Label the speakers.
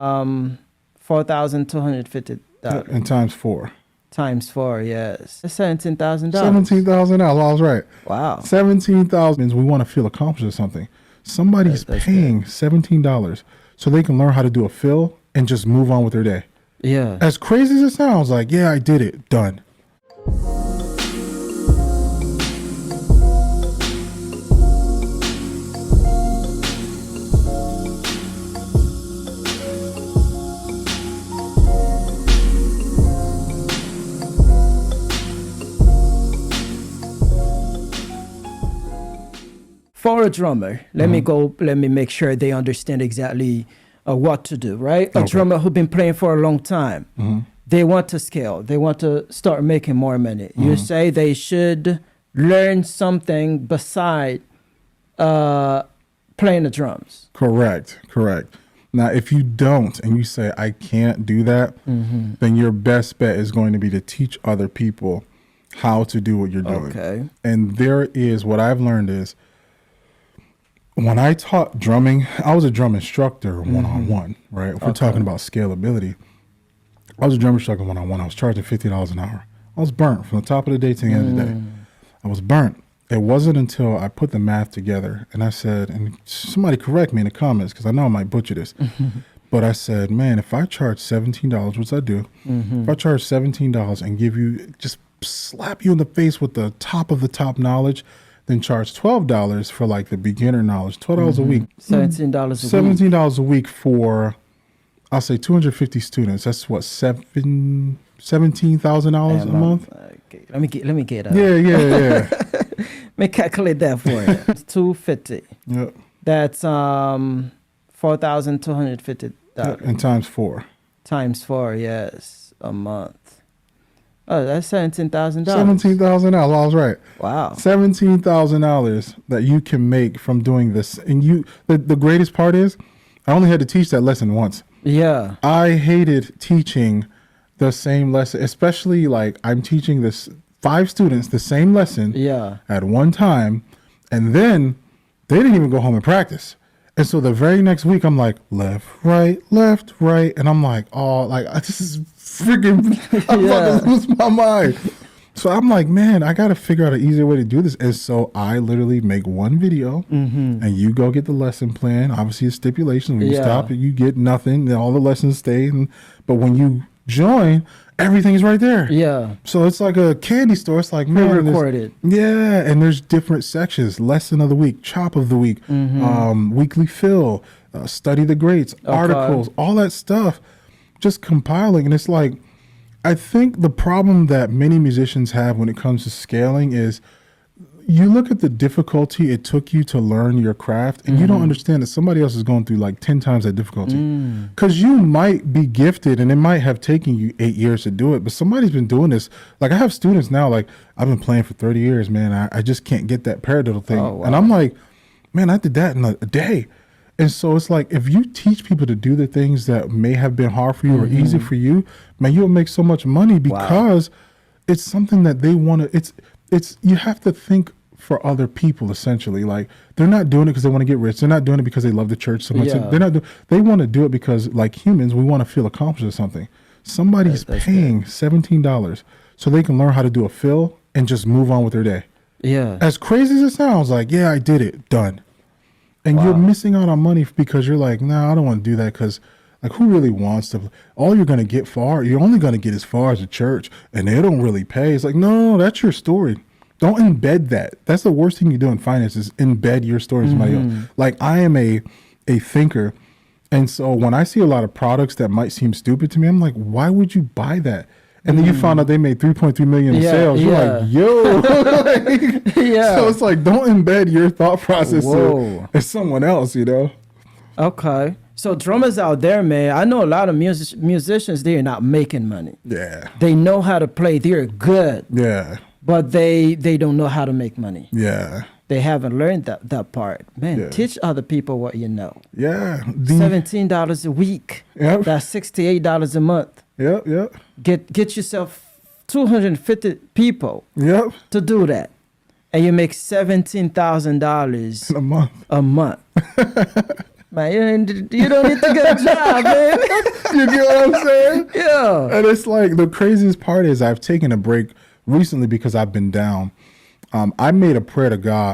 Speaker 1: $4,250.
Speaker 2: And times 4.
Speaker 1: Times 4, yes. That's $17,000.
Speaker 2: $17,000. I was right.
Speaker 1: Wow.
Speaker 2: 17,000 means we want to feel accomplished or something. Somebody's paying $17 so they can learn how to do a fill and just move on with their day.
Speaker 1: Yeah.
Speaker 2: As crazy as it sounds, like, yeah, I did it. Done.
Speaker 1: For a drummer, let me make sure they understand exactly what to do, right? A drummer who's been playing for a long time, they want to scale. They want to start making more money. You say they should learn something beside playing the drums.
Speaker 2: Correct. Now, if you don't and you say, I can't do that, then your best bet is going to be to teach other people how to do what you're doing.
Speaker 1: Okay.
Speaker 2: And what I've learned is, when I taught drumming, I was a drum instructor one-on-one, right? If we're talking about scalability, I was a drum instructor one-on-one. I was charging $50 an hour. I was burnt from the top of the day to the end of the day. I was burnt. It wasn't until I put the math together and I said, and somebody correct me in the comments because I know I might butcher this, but I said, man, if I charge $17, which I do, if I charge $17 and give you, just slap you in the face with the top of the top knowledge, then charge $12 for like the beginner knowledge, $12 a week.
Speaker 1: $17 a week.
Speaker 2: $17 a week for, I'll say 250 students. That's what, $17,000 a month?
Speaker 1: Okay. Let me get up.
Speaker 2: Yeah.
Speaker 1: Let me calculate that for you. It's 250.
Speaker 2: Yep.
Speaker 1: That's $4,250.
Speaker 2: And times 4.
Speaker 1: Times 4, yes, a month. Oh, that's $17,000.
Speaker 2: $17,000. I was right.
Speaker 1: Wow.
Speaker 2: $17,000 that you can make from doing this. And the greatest part is, I only had to teach that lesson once.
Speaker 1: Yeah.
Speaker 2: I hated teaching the same lesson, especially like I'm teaching 5 students the same lesson at one time, and then they didn't even go home and practice. And so the very next week, I'm like, left, right, and I'm like, oh, like this is freaking, I'm about to lose my mind. So I'm like, man, I got to figure out an easier way to do this. And so I literally make one video, and you go get the lesson plan. Obviously, it's stipulations. When you stop, you get nothing. And all the lessons stay. But when you join, everything's right there. Yeah. So it's like a candy store. It's like, man,
Speaker 1: recorded.
Speaker 2: Yeah, and there's different sections: lesson of the week, chop of the week, weekly fill, study the greats, articles, all that stuff. Just compiling, and it's like, I think the problem that many musicians have when it comes to scaling is you look at the difficulty it took you to learn your craft, and you don't understand that somebody else is going through like 10 times that difficulty. Because you might be gifted and it might have taken you 8 years to do it, but somebody's been doing this. Like I have students now, like I've been playing for 30 years, man. I just can't get that paradiddle thing. Oh, wow. And I'm like, man, I did that in a day. And so it's like, if you teach people to do the things that may have been hard for you or easy for you, man, you'll make so much money because it's something that they want to, it's, you have to think for other people, essentially. Like, they're not doing it because they want to get rich. They're not doing it because they love the church so much. They want to do it because, like humans, we want to feel accomplished or something. Somebody's paying $17 so they can learn how to do a fill and just move on with their day. Yeah. As crazy as it sounds, like, yeah, I did it, done. And you're missing out on money because you're like, nah, I don't want to do that because, like, who really wants to? All you're going to get you're only going to get as far as the church, and they don't really pay. It's like, no, that's your story. Don't embed that. That's the worst thing you do in finance is embed your story in somebody else. Like, I am a thinker, and so when I see a lot of products that might seem stupid to me, I'm like, why would you buy that? And then you found out they made 3.3 million in sales. You're like, yo. So it's like, don't embed your thought process as someone else, you know?
Speaker 1: Okay. So drummers out there, man, I know a lot of musicians, they're not making money. Yeah. They know how to play. They're good. Yeah. But they don't know how to make money. Yeah. They haven't learned that part. Man, teach other people what you know. Yeah. $17 a week. Yep. That's $68 a month. Yep. Get yourself 250 people to do that. And you make $17,000
Speaker 2: a month.
Speaker 1: Man, you don't need to get a job, man.
Speaker 2: You get what I'm saying?
Speaker 1: Yeah.
Speaker 2: And it's like the craziest part is I've taken a break recently because I've been down. I made a prayer to God